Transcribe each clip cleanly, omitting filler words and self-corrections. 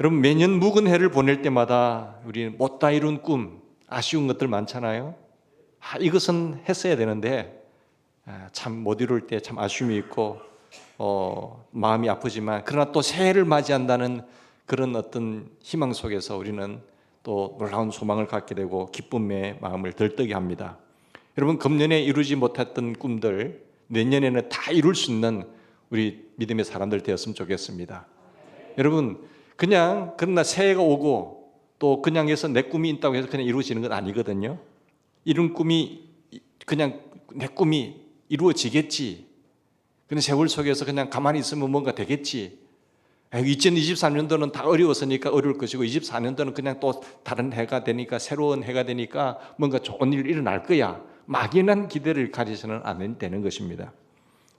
여러분, 매년 묵은 해를 보낼 때마다 우리는 못다 이룬 꿈, 아쉬운 것들 많잖아요. 이것은 했어야 되는데 참 못 이룰 때 참 아쉬움이 있고 마음이 아프지만, 그러나 또 새해를 맞이한다는 그런 어떤 희망 속에서 우리는 또 놀라운 소망을 갖게 되고 기쁨의 마음을 들뜨게 합니다. 여러분, 금년에 이루지 못했던 꿈들 내년에는 다 이룰 수 있는 우리 믿음의 사람들 되었으면 좋겠습니다. 여러분, 그냥 그러나 새해가 오고 또 그냥 해서 내 꿈이 있다고 해서 그냥 이루어지는 건 아니거든요. 이룬 꿈이 그냥 내 꿈이 이루어지겠지, 그냥 세월 속에서 그냥 가만히 있으면 뭔가 되겠지, 2023년도는 다 어려웠으니까 어려울 것이고 24년도는 그냥 또 다른 해가 되니까, 새로운 해가 되니까 뭔가 좋은 일이 일어날 거야, 막연한 기대를 가지서는 안 되는 것입니다.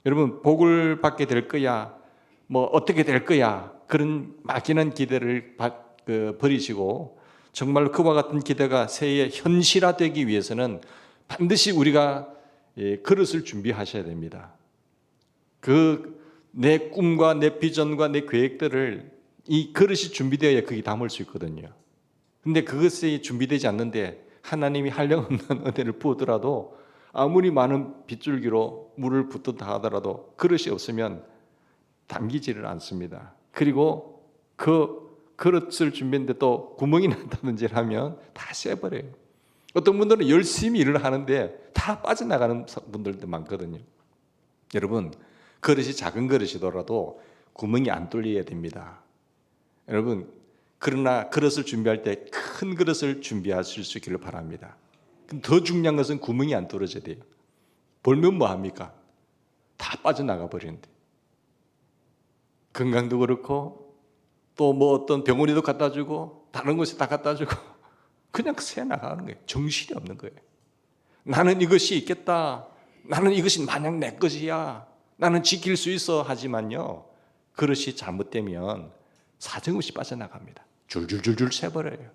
여러분, 복을 받게 될 거야, 뭐 어떻게 될 거야, 그런 막연한 기대를 버리시고 정말로 그와 같은 기대가 새해에 현실화되기 위해서는 반드시 우리가 그릇을 준비하셔야 됩니다. 내 꿈과 내 비전과 내 계획들을 이 그릇이 준비되어야 거기 담을 수 있거든요. 근데 그것이 준비되지 않는데 하나님이 한량없는 은혜를 부어더라도, 아무리 많은 빗줄기로 물을 붓듯 하더라도 그릇이 없으면 담기지를 않습니다. 그리고 그 그릇을 준비했는데 또 구멍이 난다든지 하면 다 쎄버려요. 어떤 분들은 열심히 일을 하는데 다 빠져나가는 분들도 많거든요. 여러분, 그릇이 작은 그릇이더라도 구멍이 안 뚫려야 됩니다. 여러분, 그러나 그릇을 준비할 때 큰 그릇을 준비하실 수 있기를 바랍니다. 더 중요한 것은 구멍이 안 뚫어져야 돼요. 벌면 뭐합니까? 다 빠져나가 버리는데. 건강도 그렇고 또 뭐 어떤 병원에도 갖다 주고 다른 곳에 다 갖다 주고 그냥 새 나가는 거예요. 정신이 없는 거예요. 나는 이것이 있겠다, 나는 이것이 마냥 내 것이야, 나는 지킬 수 있어 하지만요, 그릇이 잘못되면 사정없이 빠져나갑니다. 줄줄줄줄 새버려요.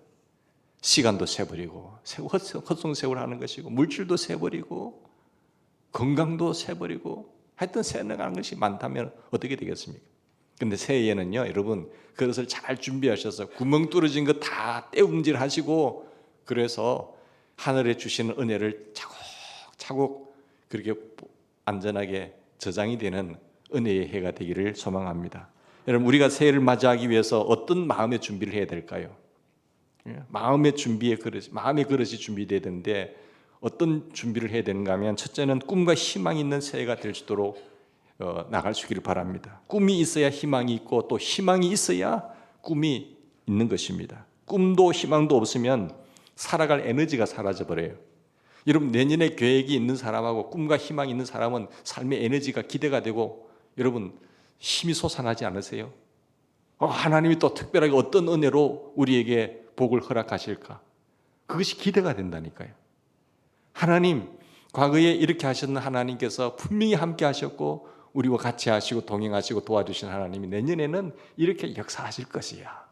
시간도 새버리고 헛송세월하는 것이고, 물질도 새버리고 건강도 새버리고, 하여튼 새나가는 것이 많다면 어떻게 되겠습니까? 근데 새해에는요, 여러분, 그것을 잘 준비하셔서 구멍 뚫어진 거 다 떼움질 하시고, 그래서 하늘에 주시는 은혜를 차곡차곡 그렇게 안전하게 저장이 되는 은혜의 해가 되기를 소망합니다. 여러분, 우리가 새해를 맞이하기 위해서 어떤 마음의 준비를 해야 될까요? 마음의 그릇이 준비되어야 되는데 어떤 준비를 해야 되는가 하면, 첫째는 꿈과 희망이 있는 새해가 될 수 있도록 나갈 수 있기를 바랍니다. 꿈이 있어야 희망이 있고, 또 희망이 있어야 꿈이 있는 것입니다. 꿈도 희망도 없으면 살아갈 에너지가 사라져버려요. 여러분, 내년에 계획이 있는 사람하고 꿈과 희망이 있는 사람은 삶의 에너지가 기대가 되고, 여러분, 힘이 솟아나지 않으세요? 하나님이 또 특별하게 어떤 은혜로 우리에게 복을 허락하실까? 그것이 기대가 된다니까요. 하나님, 과거에 이렇게 하셨는 하나님께서 분명히 함께 하셨고 우리와 같이 하시고 동행하시고 도와주신 하나님이 내년에는 이렇게 역사하실 것이야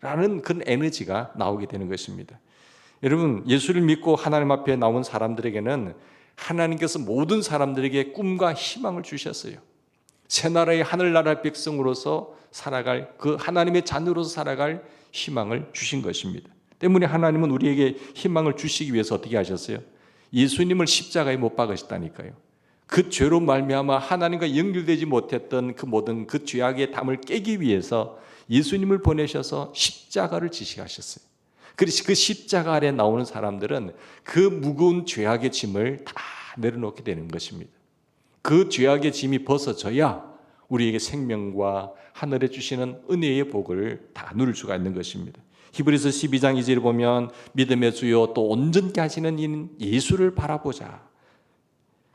라는 그런 에너지가 나오게 되는 것입니다. 여러분, 예수를 믿고 하나님 앞에 나온 사람들에게는 하나님께서 모든 사람들에게 꿈과 희망을 주셨어요. 새나라의 하늘나라 백성으로서 살아갈, 그 하나님의 자녀로서 살아갈 희망을 주신 것입니다. 때문에 하나님은 우리에게 희망을 주시기 위해서 어떻게 하셨어요? 예수님을 십자가에 못 박으셨다니까요. 그 죄로 말미암아 하나님과 연결되지 못했던 그 모든 그 죄악의 담을 깨기 위해서 예수님을 보내셔서 십자가를 지시하셨어요. 그래서 그 십자가 아래 나오는 사람들은 그 무거운 죄악의 짐을 다 내려놓게 되는 것입니다. 그 죄악의 짐이 벗어져야 우리에게 생명과 하늘에 주시는 은혜의 복을 다 누릴 수가 있는 것입니다. 히브리서 12장 2절에 보면, 믿음의 주요 또 온전케 하시는 이는 예수를 바라보자.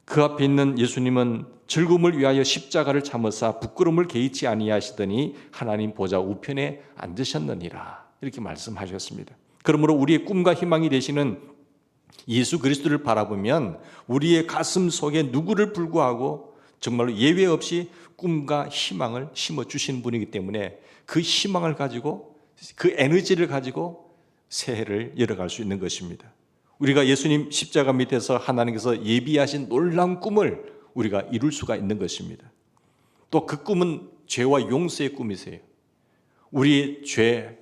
그 앞에 있는 예수님은 즐거움을 위하여 십자가를 참으사 부끄러움을 개의치 아니하시더니 하나님 보좌 우편에 앉으셨느니라, 이렇게 말씀하셨습니다. 그러므로 우리의 꿈과 희망이 되시는 예수 그리스도를 바라보면 우리의 가슴 속에 누구를 불구하고 정말로 예외 없이 꿈과 희망을 심어주신 분이기 때문에 그 희망을 가지고, 그 에너지를 가지고 새해를 열어갈 수 있는 것입니다. 우리가 예수님 십자가 밑에서 하나님께서 예비하신 놀라운 꿈을 우리가 이룰 수가 있는 것입니다. 또 그 꿈은 죄와 용서의 꿈이세요. 우리 죄,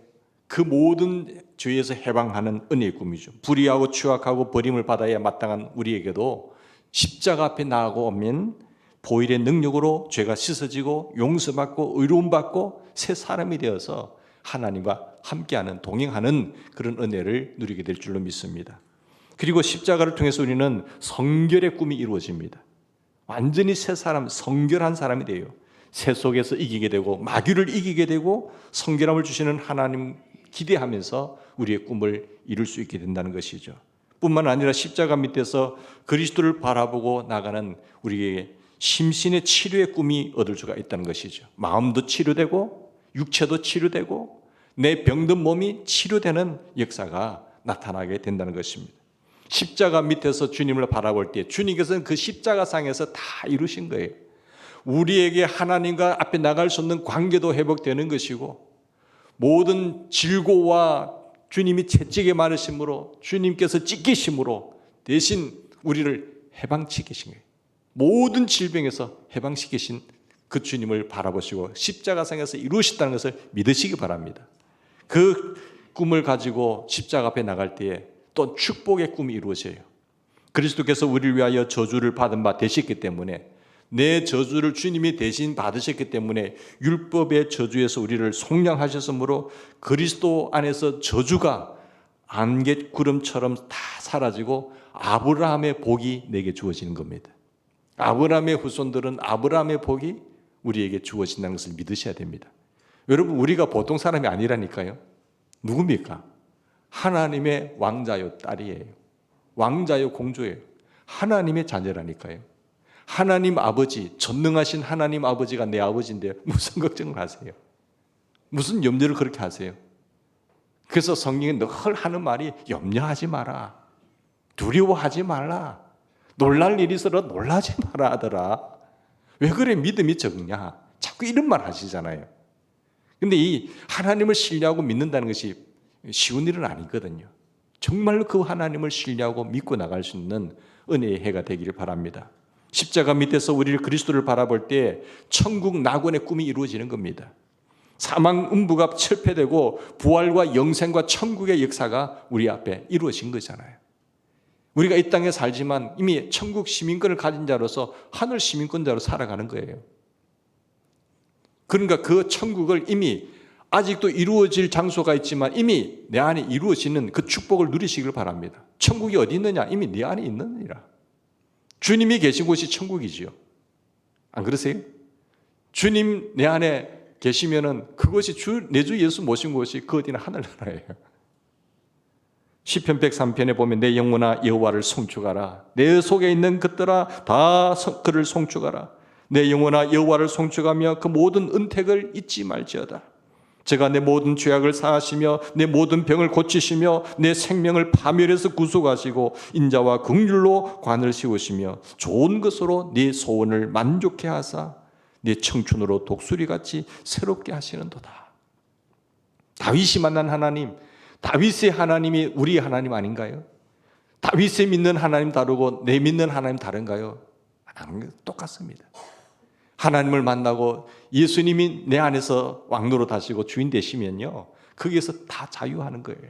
그 모든 죄에서 해방하는 은혜의 꿈이죠. 불의하고 추악하고 버림을 받아야 마땅한 우리에게도 십자가 앞에 나아가 오면 보혈의 능력으로 죄가 씻어지고 용서받고 의로움받고 새 사람이 되어서 하나님과 함께하는, 동행하는 그런 은혜를 누리게 될 줄로 믿습니다. 그리고 십자가를 통해서 우리는 성결의 꿈이 이루어집니다. 완전히 새 사람, 성결한 사람이 돼요. 새 속에서 이기게 되고 마귀를 이기게 되고 성결함을 주시는 하나님 기대하면서 우리의 꿈을 이룰 수 있게 된다는 것이죠. 뿐만 아니라 십자가 밑에서 그리스도를 바라보고 나가는 우리에게 심신의 치료의 꿈이 얻을 수가 있다는 것이죠. 마음도 치료되고 육체도 치료되고 내 병든 몸이 치료되는 역사가 나타나게 된다는 것입니다. 십자가 밑에서 주님을 바라볼 때 주님께서는 그 십자가상에서 다 이루신 거예요. 우리에게 하나님과 앞에 나갈 수 없는 관계도 회복되는 것이고 모든 질고와 주님이 채찍에 맞으심으로 주님께서 찢기심으로 대신 우리를 해방시키신 거예요. 모든 질병에서 해방시키신 그 주님을 바라보시고 십자가상에서 이루셨다는 것을 믿으시기 바랍니다. 그 꿈을 가지고 십자가 앞에 나갈 때에 또 축복의 꿈이 이루어져요. 그리스도께서 우리를 위하여 저주를 받은 바 되셨기 때문에 내 저주를 주님이 대신 받으셨기 때문에 율법의 저주에서 우리를 속량하셨으므로 그리스도 안에서 저주가 안갯구름처럼 다 사라지고 아브라함의 복이 내게 주어지는 겁니다. 아브라함의 후손들은 아브라함의 복이 우리에게 주어진다는 것을 믿으셔야 됩니다. 여러분, 우리가 보통 사람이 아니라니까요. 누굽니까? 하나님의 왕자요 딸이에요. 왕자요 공주예요. 하나님의 자녀라니까요. 하나님 아버지, 전능하신 하나님 아버지가 내 아버지인데 무슨 걱정을 하세요? 무슨 염려를 그렇게 하세요? 그래서 성경에 늘 하는 말이 염려하지 마라, 두려워하지 말라, 놀랄 일이 있어도 놀라지 마라 하더라. 왜 그래 믿음이 적냐? 자꾸 이런 말 하시잖아요. 근데 이 하나님을 신뢰하고 믿는다는 것이 쉬운 일은 아니거든요. 정말로 그 하나님을 신뢰하고 믿고 나갈 수 있는 은혜의 해가 되기를 바랍니다. 십자가 밑에서 우리를 그리스도를 바라볼 때 천국 낙원의 꿈이 이루어지는 겁니다. 사망 음부가 철폐되고 부활과 영생과 천국의 역사가 우리 앞에 이루어진 거잖아요. 우리가 이 땅에 살지만 이미 천국 시민권을 가진 자로서 하늘 시민권자로 살아가는 거예요. 그러니까 그 천국을 이미 아직도 이루어질 장소가 있지만 이미 내 안에 이루어지는 그 축복을 누리시길 바랍니다. 천국이 어디 있느냐? 이미 내 안에 있느니라. 주님이 계신 곳이 천국이지요. 안 그러세요? 주님 내 안에 계시면은 그것이 내 주 예수 모신 곳이 그 어디나 하늘나라예요. 시편 103편에 보면 내 영혼아 여호와를 송축하라. 내 속에 있는 것들아 다 그를 송축하라. 내 영혼아 여호와를 송축하며 그 모든 은택을 잊지 말지어다. 제가 내 모든 죄악을 사하시며 내 모든 병을 고치시며 내 생명을 파멸해서 구속하시고 인자와 긍휼로 관을 씌우시며 좋은 것으로 네 소원을 만족해 하사 네 청춘으로 독수리같이 새롭게 하시는도다. 다윗이 만난 하나님, 다윗의 하나님이 우리의 하나님 아닌가요? 다윗이 믿는 하나님 다르고 내 믿는 하나님 다른가요? 똑같습니다. 하나님을 만나고 예수님이 내 안에서 왕노릇 하시고 주인 되시면요, 거기에서 다 자유하는 거예요.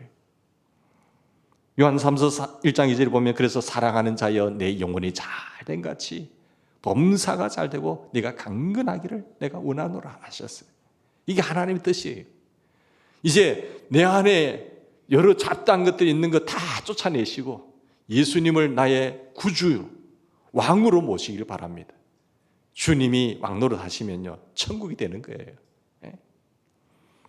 요한 3서 1장 2절에 보면 그래서 사랑하는 자여 내 영혼이 잘된 같이 범사가 잘되고 네가 강건하기를 내가 원하노라 하셨어요. 이게 하나님의 뜻이에요. 이제 내 안에 여러 잡다한 것들이 있는 거 다 쫓아내시고 예수님을 나의 구주, 왕으로 모시기를 바랍니다. 주님이 왕노릇 하시면요 천국이 되는 거예요.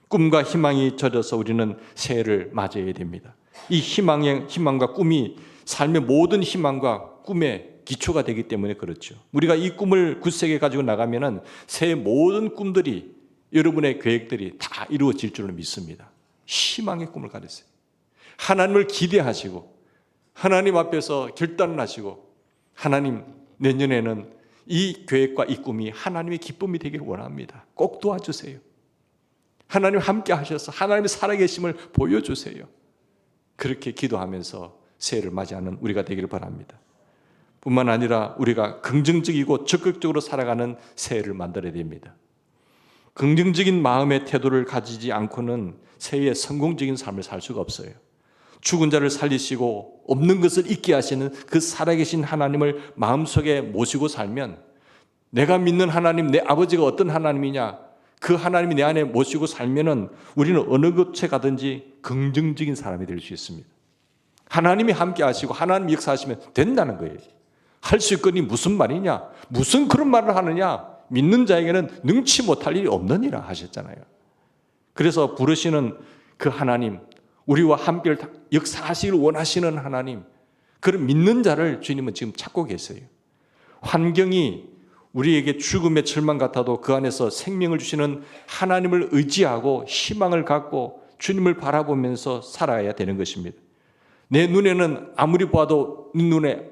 꿈과 희망이 젖어서 우리는 새해를 맞이해야 됩니다. 이 희망과 꿈이 삶의 모든 희망과 꿈의 기초가 되기 때문에 그렇죠. 우리가 이 꿈을 굳세게 가지고 나가면은 새해 모든 꿈들이, 여러분의 계획들이 다 이루어질 줄로 믿습니다. 희망의 꿈을 가졌어요. 하나님을 기대하시고 하나님 앞에서 결단을 하시고 하나님 내년에는 이 계획과 이 꿈이 하나님의 기쁨이 되기를 원합니다. 꼭 도와주세요. 하나님 함께 하셔서 하나님의 살아계심을 보여주세요. 그렇게 기도하면서 새해를 맞이하는 우리가 되기를 바랍니다. 뿐만 아니라 우리가 긍정적이고 적극적으로 살아가는 새해를 만들어야 됩니다. 긍정적인 마음의 태도를 가지지 않고는 새해에 성공적인 삶을 살 수가 없어요. 죽은 자를 살리시고 없는 것을 있게 하시는 그 살아계신 하나님을 마음속에 모시고 살면, 내가 믿는 하나님, 내 아버지가 어떤 하나님이냐, 그 하나님이 내 안에 모시고 살면은 우리는 어느 곳에 가든지 긍정적인 사람이 될 수 있습니다. 하나님이 함께 하시고 하나님이 역사하시면 된다는 거예요. 할 수 있거니 무슨 말이냐, 무슨 그런 말을 하느냐, 믿는 자에게는 능치 못할 일이 없느니라 하셨잖아요. 그래서 부르시는 그 하나님, 우리와 함께 역사하시길 원하시는 하나님, 그런 믿는 자를 주님은 지금 찾고 계세요. 환경이 우리에게 죽음의 절망 같아도 그 안에서 생명을 주시는 하나님을 의지하고 희망을 갖고 주님을 바라보면서 살아야 되는 것입니다. 내 눈에는 아무리 봐도 눈에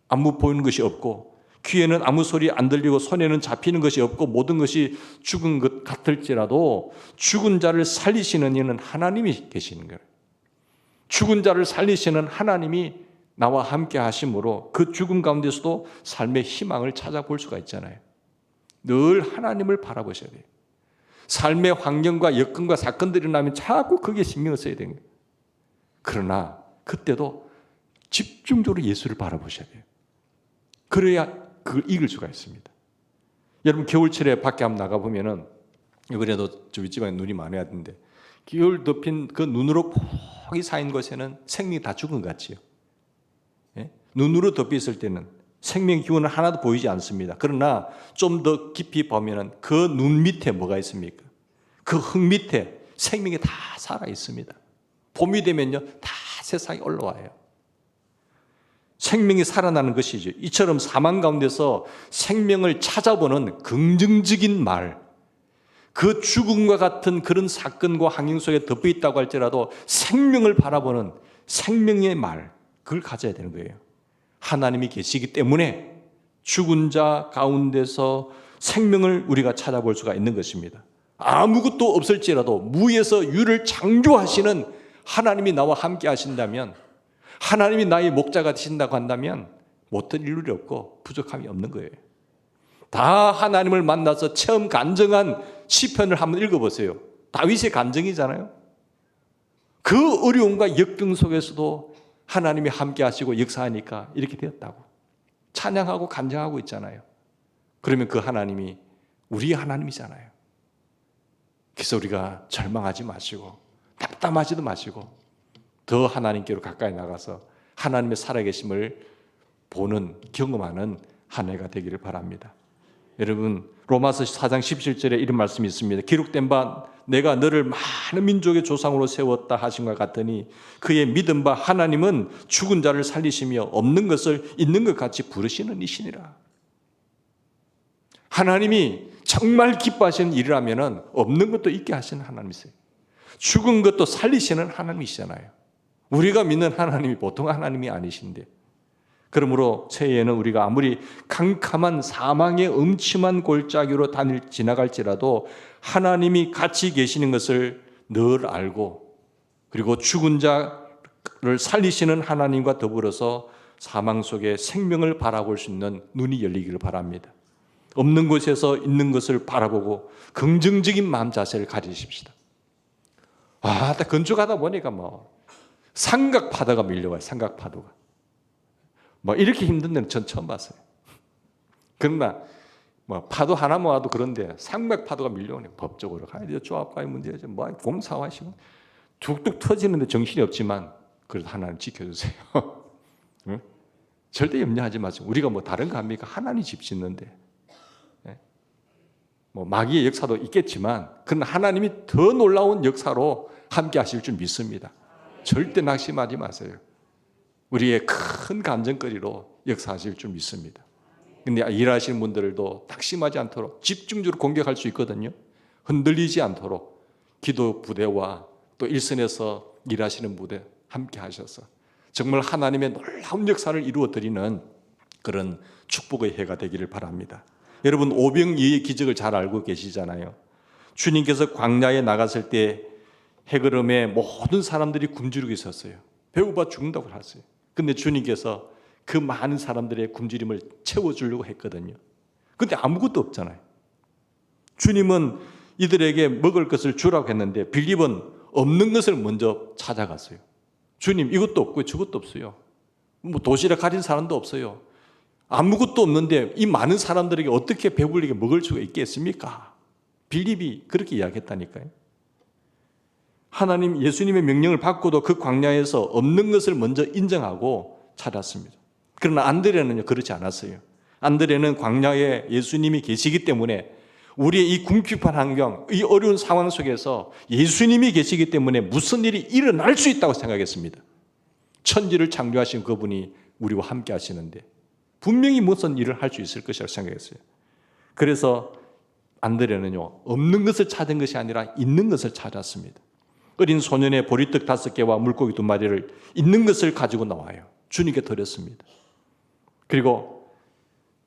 아무 보이는 것이 없고, 귀에는 아무 소리 안 들리고, 손에는 잡히는 것이 없고, 모든 것이 죽은 것 같을지라도 죽은 자를 살리시는 이는 하나님이 계시는 거예요. 죽은 자를 살리시는 하나님이 나와 함께 하심으로 그 죽음 가운데서도 삶의 희망을 찾아볼 수가 있잖아요. 늘 하나님을 바라보셔야 돼요. 삶의 환경과 여건과 사건들이 나면 자꾸 거기에 신경을 써야 되는 거예요. 그러나 그때도 집중적으로 예수를 바라보셔야 돼요. 그래야 그걸 이길 수가 있습니다. 여러분, 겨울철에 밖에 한번 나가보면은, 이번에도 저 윗지방에 눈이 많이 왔는데, 겨울 덮인 그 눈으로 폭이 쌓인 곳에는 생명이 다 죽은 것 같지요. 예? 눈으로 덮여 있을 때는 생명 기운은 하나도 보이지 않습니다. 그러나 좀 더 깊이 보면은 그 눈 밑에 뭐가 있습니까? 그 흙 밑에 생명이 다 살아 있습니다. 봄이 되면요, 다 세상에 올라와요. 생명이 살아나는 것이죠. 이처럼 사망 가운데서 생명을 찾아보는 긍정적인 말, 그 죽음과 같은 그런 사건과 환경 속에 덮여 있다고 할지라도 생명을 바라보는 생명의 말, 그걸 가져야 되는 거예요. 하나님이 계시기 때문에 죽은 자 가운데서 생명을 우리가 찾아볼 수가 있는 것입니다. 아무것도 없을지라도 무에서 유를 창조하시는 하나님이 나와 함께 하신다면, 하나님이 나의 목자가 되신다고 한다면 못할 일이 없고 부족함이 없는 거예요. 다 하나님을 만나서 처음 간증한 시편을 한번 읽어보세요. 다윗의 간증이잖아요. 그 어려움과 역경 속에서도 하나님이 함께 하시고 역사하니까 이렇게 되었다고 찬양하고 간증하고 있잖아요. 그러면 그 하나님이 우리 하나님이잖아요. 그래서 우리가 절망하지 마시고 답답하지도 마시고 더 하나님께로 가까이 나가서 하나님의 살아계심을 보는, 경험하는 한 해가 되기를 바랍니다. 여러분, 로마서 4장 17절에 이런 말씀이 있습니다. 기록된 바 내가 너를 많은 민족의 조상으로 세웠다 하신과 같으니 그의 믿은 바 하나님은 죽은 자를 살리시며 없는 것을 있는 것 같이 부르시는 이시니라. 하나님이 정말 기뻐하시는 일이라면 없는 것도 있게 하시는 하나님이세요. 죽은 것도 살리시는 하나님이시잖아요. 우리가 믿는 하나님이 보통 하나님이 아니신데, 그러므로 새해에는 우리가 아무리 캄캄한 사망의 음침한 골짜기로 지나갈지라도 하나님이 같이 계시는 것을 늘 알고, 그리고 죽은 자를 살리시는 하나님과 더불어서 사망 속에 생명을 바라볼 수 있는 눈이 열리기를 바랍니다. 없는 곳에서 있는 것을 바라보고 긍정적인 마음 자세를 가지십시다. 딱 건축하다 보니까 삼각파도가 밀려와요. 삼각파도가. 이렇게 힘든 데는 전 처음 봤어요. 그러나 파도 하나만 와도 그런데 삼각파도가 밀려오네. 법적으로 가야 돼요. 조합과의 문제죠. 공사하시고 툭툭 터지는데 정신이 없지만 그래도 하나님 지켜주세요. 응? 절대 염려하지 마세요. 우리가 다른 거 합니까? 하나님 집 짓는데. 마귀의 역사도 있겠지만 그러나 하나님이 더 놀라운 역사로 함께 하실 줄 믿습니다. 절대 낙심하지 마세요. 우리의 큰 감정거리로 역사하실 줄 믿습니다. 근데 일하시는 분들도 낙심하지 않도록 집중적으로 공격할 수 있거든요. 흔들리지 않도록 기도 부대와 또 일선에서 일하시는 부대 함께 하셔서 정말 하나님의 놀라운 역사를 이루어 드리는 그런 축복의 해가 되기를 바랍니다. 여러분, 오병이의 기적을 잘 알고 계시잖아요. 주님께서 광야에 나갔을 때 해걸음에 모든 사람들이 굶주리고 있었어요. 배고파 죽는다고 하셨어요. 근데 주님께서 그 많은 사람들의 굶주림을 채워주려고 했거든요. 근데 아무것도 없잖아요. 주님은 이들에게 먹을 것을 주라고 했는데 빌립은 없는 것을 먼저 찾아갔어요. 주님, 이것도 없고 저것도 없어요. 뭐 도시락 가진 사람도 없어요. 아무것도 없는데 이 많은 사람들에게 어떻게 배불리게 먹을 수가 있겠습니까? 빌립이 그렇게 이야기했다니까요. 하나님, 예수님의 명령을 받고도 그 광야에서 없는 것을 먼저 인정하고 찾았습니다. 그러나 안드레는요, 그렇지 않았어요. 안드레는 광야에 예수님이 계시기 때문에 우리의 이 궁핍한 환경, 이 어려운 상황 속에서 예수님이 계시기 때문에 무슨 일이 일어날 수 있다고 생각했습니다. 천지를 창조하신 그분이 우리와 함께 하시는데 분명히 무슨 일을 할 수 있을 것이라고 생각했어요. 그래서 안드레는요, 없는 것을 찾은 것이 아니라 있는 것을 찾았습니다. 어린 소년의 보리떡 5개와 물고기 2마리를 있는 것을 가지고 나와요. 주님께 드렸습니다. 그리고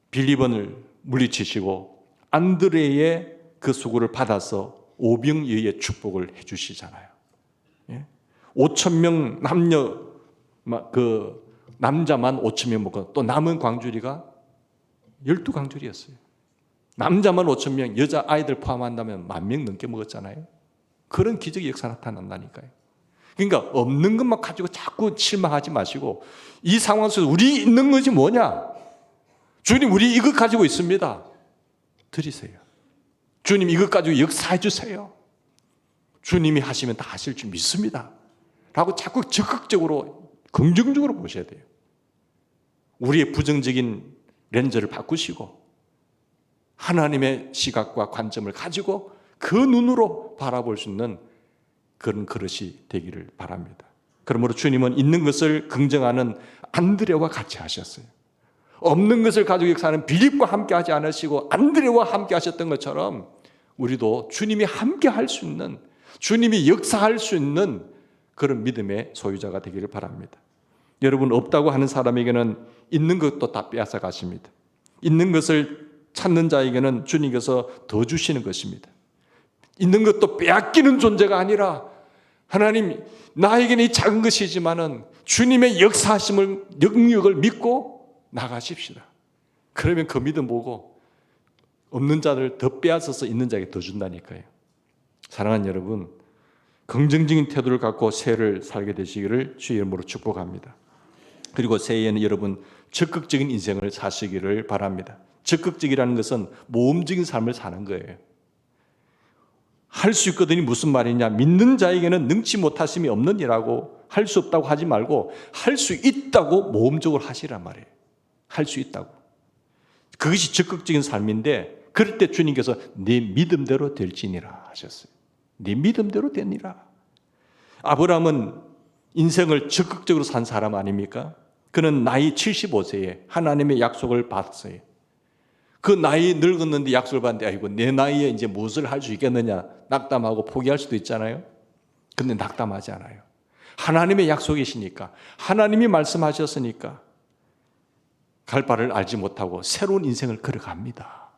빌립을 물리치시고 안드레의 그 수고를 받아서 오병이어의 축복을 해주시잖아요. 5,000명 남녀, 그 남자만 5,000명 먹고 또 남은 광주리가 12광주리였어요. 남자만 5,000명, 여자 아이들 포함한다면 10,000명 넘게 먹었잖아요. 그런 기적의 역사 나타난다니까요. 그러니까 없는 것만 가지고 자꾸 실망하지 마시고 이 상황 속에서 우리 있는 것이 뭐냐? 주님, 우리 이것 가지고 있습니다. 드리세요. 주님, 이것 가지고 역사해 주세요. 주님이 하시면 다 하실 줄 믿습니다. 라고 자꾸 적극적으로 긍정적으로 보셔야 돼요. 우리의 부정적인 렌즈를 바꾸시고 하나님의 시각과 관점을 가지고 그 눈으로 바라볼 수 있는 그런 그릇이 되기를 바랍니다. 그러므로 주님은 있는 것을 긍정하는 안드레와 같이 하셨어요. 없는 것을 가지고 역사하는 빌립과 함께 하지 않으시고 안드레와 함께 하셨던 것처럼 우리도 주님이 함께 할 수 있는, 주님이 역사할 수 있는 그런 믿음의 소유자가 되기를 바랍니다. 여러분, 없다고 하는 사람에게는 있는 것도 다 빼앗아 가십니다. 있는 것을 찾는 자에게는 주님께서 더 주시는 것입니다. 있는 것도 빼앗기는 존재가 아니라 하나님, 나에게는 이 작은 것이지만은 주님의 역사하심을, 능력을 믿고 나가십시다. 그러면 그 믿음 보고 없는 자들 더 빼앗아서 있는 자에게 더 준다니까요. 사랑하는 여러분, 긍정적인 태도를 갖고 새해를 살게 되시기를 주의 이름으로 축복합니다. 그리고 새해에는 여러분 적극적인 인생을 사시기를 바랍니다. 적극적이라는 것은 모험적인 삶을 사는 거예요. 할 수 있거든이 무슨 말이냐? 믿는 자에게는 능치 못하심이 없느니라고 할 수 없다고 하지 말고 할 수 있다고 모험적으로 하시란 말이에요. 할 수 있다고. 그것이 적극적인 삶인데 그럴 때 주님께서 네 믿음대로 될지니라 하셨어요. 네 믿음대로 되니라. 아브라함은 인생을 적극적으로 산 사람 아닙니까? 그는 나이 75세에 하나님의 약속을 받았어요. 그 나이 늙었는데 약속을 받는데 아이고 내 나이에 이제 무엇을 할 수 있겠느냐 낙담하고 포기할 수도 있잖아요. 근데 낙담하지 않아요. 하나님의 약속이시니까, 하나님이 말씀하셨으니까 갈 바를 알지 못하고 새로운 인생을 걸어갑니다.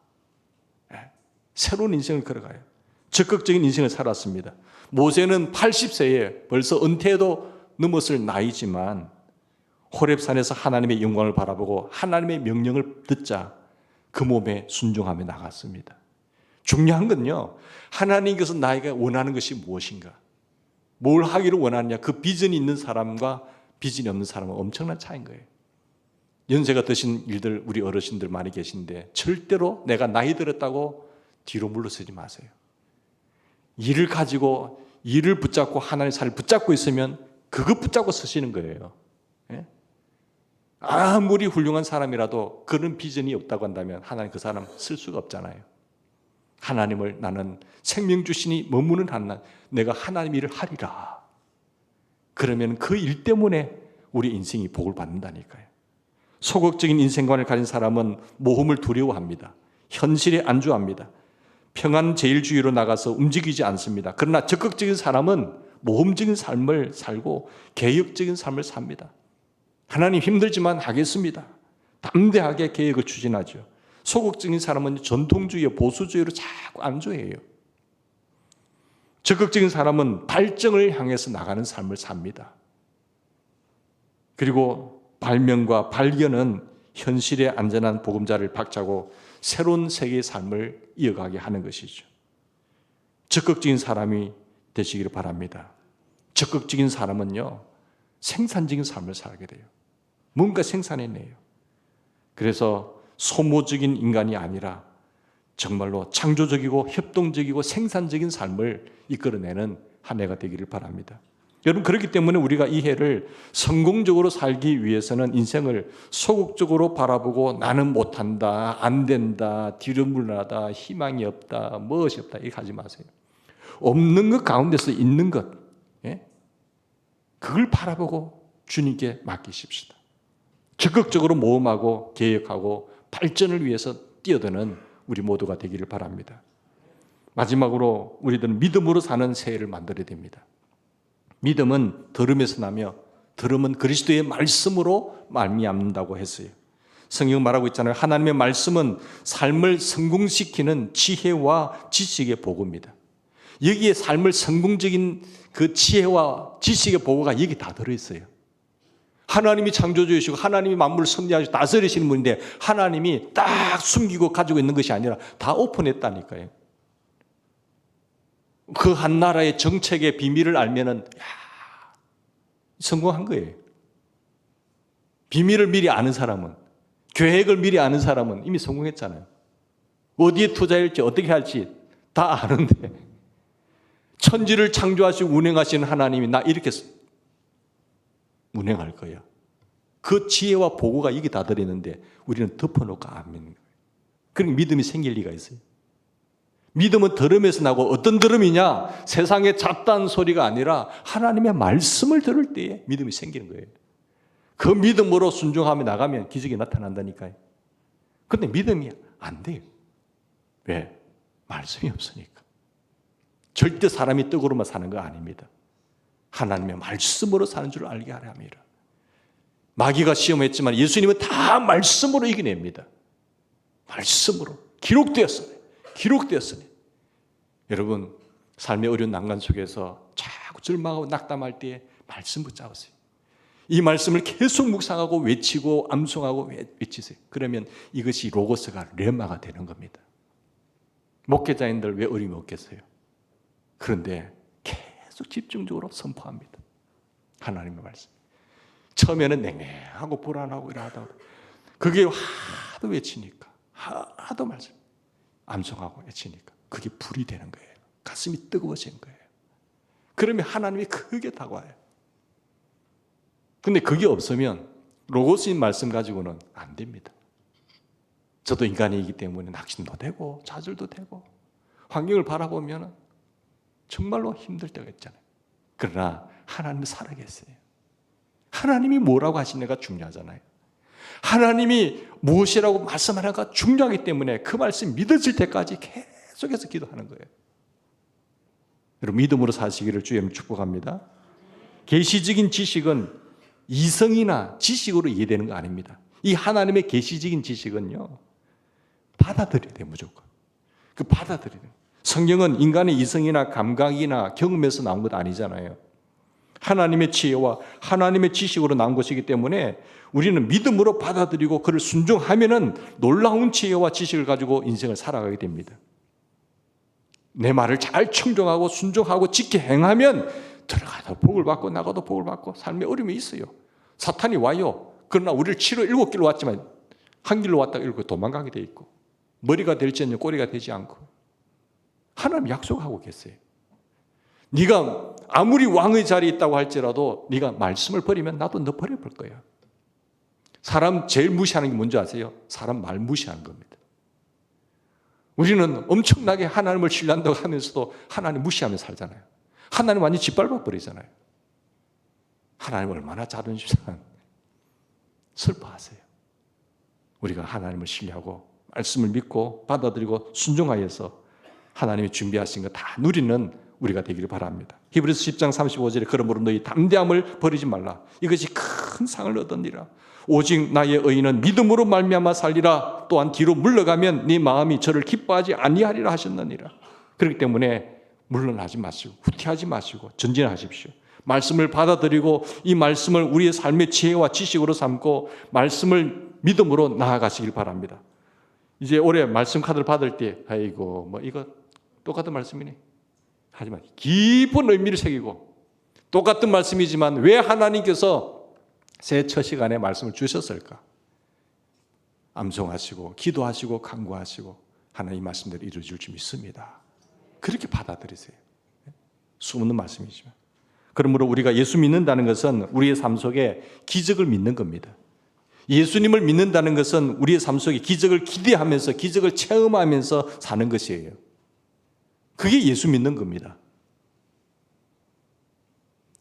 새로운 인생을 걸어가요. 적극적인 인생을 살았습니다. 모세는 80세에 벌써 은퇴도 넘었을 나이지만 호렙산에서 하나님의 영광을 바라보고 하나님의 명령을 듣자 그 몸에 순종하며 나갔습니다. 중요한 건요, 하나님께서 나에게 원하는 것이 무엇인가, 뭘 하기를 원하느냐, 그 비전이 있는 사람과 비전이 없는 사람은 엄청난 차이인 거예요. 연세가 드신 일들, 우리 어르신들 많이 계신데 절대로 내가 나이 들었다고 뒤로 물러서지 마세요. 일을 가지고 일을 붙잡고 하나님의 살을 붙잡고 있으면 그것 붙잡고 서시는 거예요. 아무리 훌륭한 사람이라도 그런 비전이 없다고 한다면 하나님 그 사람 쓸 수가 없잖아요. 하나님을 나는 생명 주시니 머무는 한날 내가 하나님 일을 하리라. 그러면 그 일 때문에 우리 인생이 복을 받는다니까요. 소극적인 인생관을 가진 사람은 모험을 두려워합니다. 현실에 안주합니다. 평안제일주의로 나가서 움직이지 않습니다. 그러나 적극적인 사람은 모험적인 삶을 살고 개혁적인 삶을 삽니다. 하나님 힘들지만 하겠습니다. 담대하게 계획을 추진하죠. 소극적인 사람은 전통주의, 보수주의로 자꾸 안주해요. 적극적인 사람은 발전을 향해서 나가는 삶을 삽니다. 그리고 발명과 발견은 현실의 안전한 보금자리를 박차고 새로운 세계의 삶을 이어가게 하는 것이죠. 적극적인 사람이 되시기를 바랍니다. 적극적인 사람은요, 생산적인 삶을 살게 돼요. 뭔가 생산해내요. 그래서 소모적인 인간이 아니라 정말로 창조적이고 협동적이고 생산적인 삶을 이끌어내는 한 해가 되기를 바랍니다. 여러분, 그렇기 때문에 우리가 이 해를 성공적으로 살기 위해서는 인생을 소극적으로 바라보고 나는 못한다, 안 된다, 뒤로 물러나다, 희망이 없다, 무엇이 없다 이렇게 하지 마세요. 없는 것 가운데서 있는 것, 그걸 바라보고 주님께 맡기십시다. 적극적으로 모험하고 개혁하고 발전을 위해서 뛰어드는 우리 모두가 되기를 바랍니다. 마지막으로 우리들은 믿음으로 사는 새해를 만들어야 됩니다. 믿음은 들음에서 나며 들음은 그리스도의 말씀으로 말미암는다고 했어요. 성경 말하고 있잖아요. 하나님의 말씀은 삶을 성공시키는 지혜와 지식의 보고입니다. 여기에 삶을 성공적인 그 지혜와 지식의 보고가 여기 다 들어있어요. 하나님이 창조주이시고 하나님이 만물을 섭리하시고 다스리시는 분인데 하나님이 딱 숨기고 가지고 있는 것이 아니라 다 오픈했다니까요. 그 한 나라의 정책의 비밀을 알면은 성공한 거예요. 비밀을 미리 아는 사람은, 계획을 미리 아는 사람은 이미 성공했잖아요. 어디에 투자할지 어떻게 할지 다 아는데 천지를 창조하시고 운행하시는 하나님이 나 이렇게 운행할 거야. 그 지혜와 보고가 이게 다 들어있는데 우리는 덮어놓고 안 믿는 거예요. 그러니까 믿음이 생길 리가 있어요. 믿음은 들음에서 나고 어떤 들음이냐? 세상의 잡다한 소리가 아니라 하나님의 말씀을 들을 때에 믿음이 생기는 거예요. 그 믿음으로 순종하며 나가면 기적이 나타난다니까요. 그런데 믿음이 안 돼요. 왜? 말씀이 없으니까. 절대 사람이 떡으로만 사는 거 아닙니다. 하나님의 말씀으로 사는 줄 알게 하려 함이라. 마귀가 시험했지만 예수님은 다 말씀으로 이겨냅니다. 말씀으로. 기록되었어요. 기록되었으니. 여러분, 삶의 어려운 난간 속에서 자꾸 절망하고 낙담할 때에 말씀 붙잡으세요. 이 말씀을 계속 묵상하고 외치고 암송하고 외치세요. 그러면 이것이 로고스가 레마가 되는 겁니다. 목회자인들 왜 어려움이 없겠어요? 그런데 계속 집중적으로 선포합니다. 하나님의 말씀. 처음에는 냉랭하고 불안하고 이러하다. 그게 하도 외치니까, 하도 말씀, 암송하고 외치니까 그게 불이 되는 거예요. 가슴이 뜨거워지는 거예요. 그러면 하나님이 크게 다가와요. 근데 그게 없으면 로고스인 말씀 가지고는 안 됩니다. 저도 인간이기 때문에 낙심도 되고 좌절도 되고 환경을 바라보면 정말로 힘들 때가 있잖아요. 그러나 하나님은 살아계세요. 하나님이 뭐라고 하시냐가 중요하잖아요. 하나님이 무엇이라고 말씀하는가 중요하기 때문에 그 말씀이 믿어질 때까지 계속해서 기도하는 거예요. 여러분, 믿음으로 사시기를 주님 축복합니다. 계시적인 지식은 이성이나 지식으로 이해되는 거 아닙니다. 이 하나님의 계시적인 지식은요, 받아들여야 돼요. 무조건. 그 받아들여야 돼요. 성경은 인간의 이성이나 감각이나 경험에서 나온 것 아니잖아요. 하나님의 지혜와 하나님의 지식으로 나온 것이기 때문에 우리는 믿음으로 받아들이고 그를 순종하면은 놀라운 지혜와 지식을 가지고 인생을 살아가게 됩니다. 내 말을 잘 청종하고 순종하고 지켜 행하면 들어가도 복을 받고 나가도 복을 받고 삶에 어려움이 있어요. 사탄이 와요. 그러나 우리를 치러 7길로 왔지만 한 길로 왔다가 이렇게 도망가게 돼 있고 머리가 될지언정 꼬리가 되지 않고 하나님 약속하고 계세요. 네가 아무리 왕의 자리에 있다고 할지라도 네가 말씀을 버리면 나도 너 버려볼 거야. 사람 제일 무시하는 게 뭔지 아세요? 사람 말 무시하는 겁니다. 우리는 엄청나게 하나님을 신뢰한다고 하면서도 하나님 무시하며 살잖아요. 하나님 완전히 짓밟아 버리잖아요. 하나님 얼마나 자존심 상한 슬퍼하세요. 우리가 하나님을 신뢰하고 말씀을 믿고 받아들이고 순종하여서 하나님이 준비하신 거 다 누리는 우리가 되기를 바랍니다. 히브리서 10장 35절에 그러므로 너희 담대함을 버리지 말라. 이것이 큰 상을 얻으리라. 오직 나의 의인은 믿음으로 말미암아 살리라. 또한 뒤로 물러가면 네 마음이 저를 기뻐하지 아니하리라 하셨느니라. 그렇기 때문에 물러나지 마시고 후퇴하지 마시고 전진하십시오. 말씀을 받아들이고 이 말씀을 우리의 삶의 지혜와 지식으로 삼고 말씀을 믿음으로 나아가시길 바랍니다. 이제 올해 말씀 카드를 받을 때 아이고 뭐 이거 똑같은 말씀이네. 하지만 깊은 의미를 새기고 똑같은 말씀이지만 왜 하나님께서 새 첫 시간에 말씀을 주셨을까? 암송하시고 기도하시고 간구하시고 하나님 말씀대로 이루어질 줄 믿습니다. 그렇게 받아들이세요. 수없는 말씀이지만. 그러므로 우리가 예수 믿는다는 것은 우리의 삶 속에 기적을 믿는 겁니다. 예수님을 믿는다는 것은 우리의 삶 속에 기적을 기대하면서 기적을 체험하면서 사는 것이에요. 그게 예수 믿는 겁니다.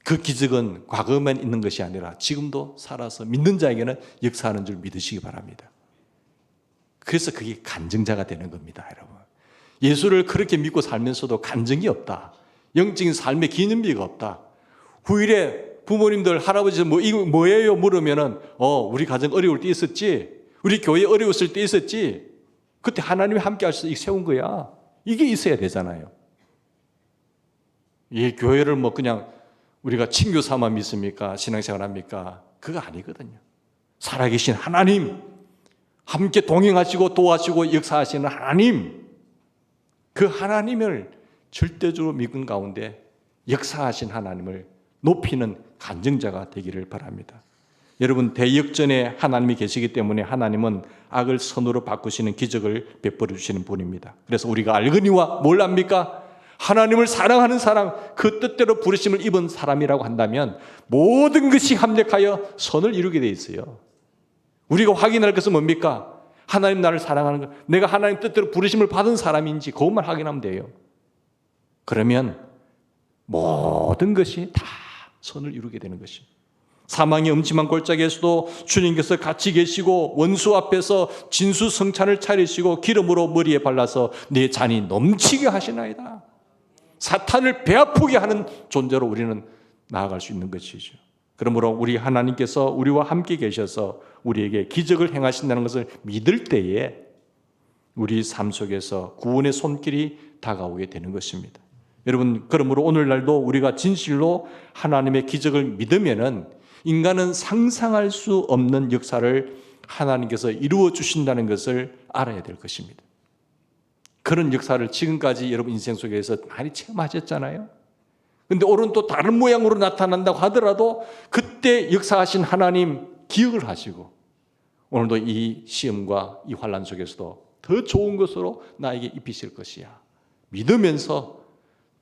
그 기적은 과거만 있는 것이 아니라 지금도 살아서 믿는 자에게는 역사하는 줄 믿으시기 바랍니다. 그래서 그게 간증자가 되는 겁니다, 여러분. 예수를 그렇게 믿고 살면서도 간증이 없다. 영적인 삶의 기념비가 없다. 후일에 부모님들, 할아버지 이거 뭐예요? 물으면은 우리 가정 어려울 때 있었지. 우리 교회 어려웠을 때 있었지. 그때 하나님이 함께 하셔서 세운 거야. 이게 있어야 되잖아요. 이 교회를 그냥 우리가 친교 삼아 믿습니까? 신앙생활 합니까? 그거 아니거든요. 살아계신 하나님, 함께 동행하시고 도와주시고 역사하시는 하나님, 그 하나님을 절대적으로 믿은 가운데 역사하신 하나님을 높이는 간증자가 되기를 바랍니다. 여러분, 대역전에 하나님이 계시기 때문에 하나님은 악을 선으로 바꾸시는 기적을 베풀어 주시는 분입니다. 그래서 우리가 알거니와 뭘 압니까? 하나님을 사랑하는 사람, 그 뜻대로 부르심을 입은 사람이라고 한다면 모든 것이 합력하여 선을 이루게 돼 있어요. 우리가 확인할 것은 뭡니까? 하나님 나를 사랑하는 것, 내가 하나님 뜻대로 부르심을 받은 사람인지 그것만 확인하면 돼요. 그러면 모든 것이 다 선을 이루게 되는 것입니다. 사망의 음침한 골짜기에서도 주님께서 같이 계시고 원수 앞에서 진수성찬을 차리시고 기름으로 머리에 발라서 내 잔이 넘치게 하시나이다. 사탄을 배아프게 하는 존재로 우리는 나아갈 수 있는 것이죠. 그러므로 우리 하나님께서 우리와 함께 계셔서 우리에게 기적을 행하신다는 것을 믿을 때에 우리 삶 속에서 구원의 손길이 다가오게 되는 것입니다. 여러분, 그러므로 오늘날도 우리가 진실로 하나님의 기적을 믿으면은 인간은 상상할 수 없는 역사를 하나님께서 이루어 주신다는 것을 알아야 될 것입니다. 그런 역사를 지금까지 여러분 인생 속에서 많이 체험하셨잖아요. 그런데 오늘은 또 다른 모양으로 나타난다고 하더라도 그때 역사하신 하나님 기억을 하시고 오늘도 이 시험과 이 환난 속에서도 더 좋은 것으로 나에게 입히실 것이야 믿으면서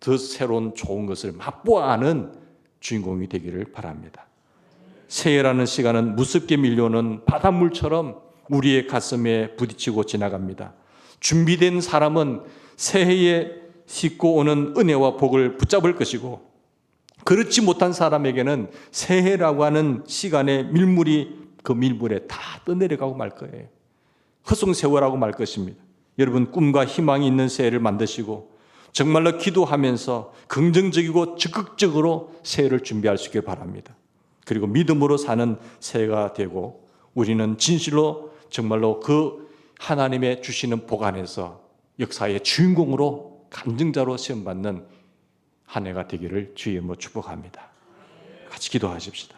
더 새로운 좋은 것을 맛보아 아는 주인공이 되기를 바랍니다. 새해라는 시간은 무섭게 밀려오는 바닷물처럼 우리의 가슴에 부딪히고 지나갑니다. 준비된 사람은 새해에 싣고 오는 은혜와 복을 붙잡을 것이고 그렇지 못한 사람에게는 새해라고 하는 시간의 밀물이 그 밀물에 다 떠내려가고 말 거예요. 허송세월하고 말 것입니다. 여러분, 꿈과 희망이 있는 새해를 만드시고 정말로 기도하면서 긍정적이고 적극적으로 새해를 준비할 수 있길 바랍니다. 그리고 믿음으로 사는 새해가 되고 우리는 진실로 정말로 그 하나님의 주시는 복 안에서 역사의 주인공으로 간증자로 시험받는 한 해가 되기를 주의 이름으로 축복합니다. 같이 기도하십시다.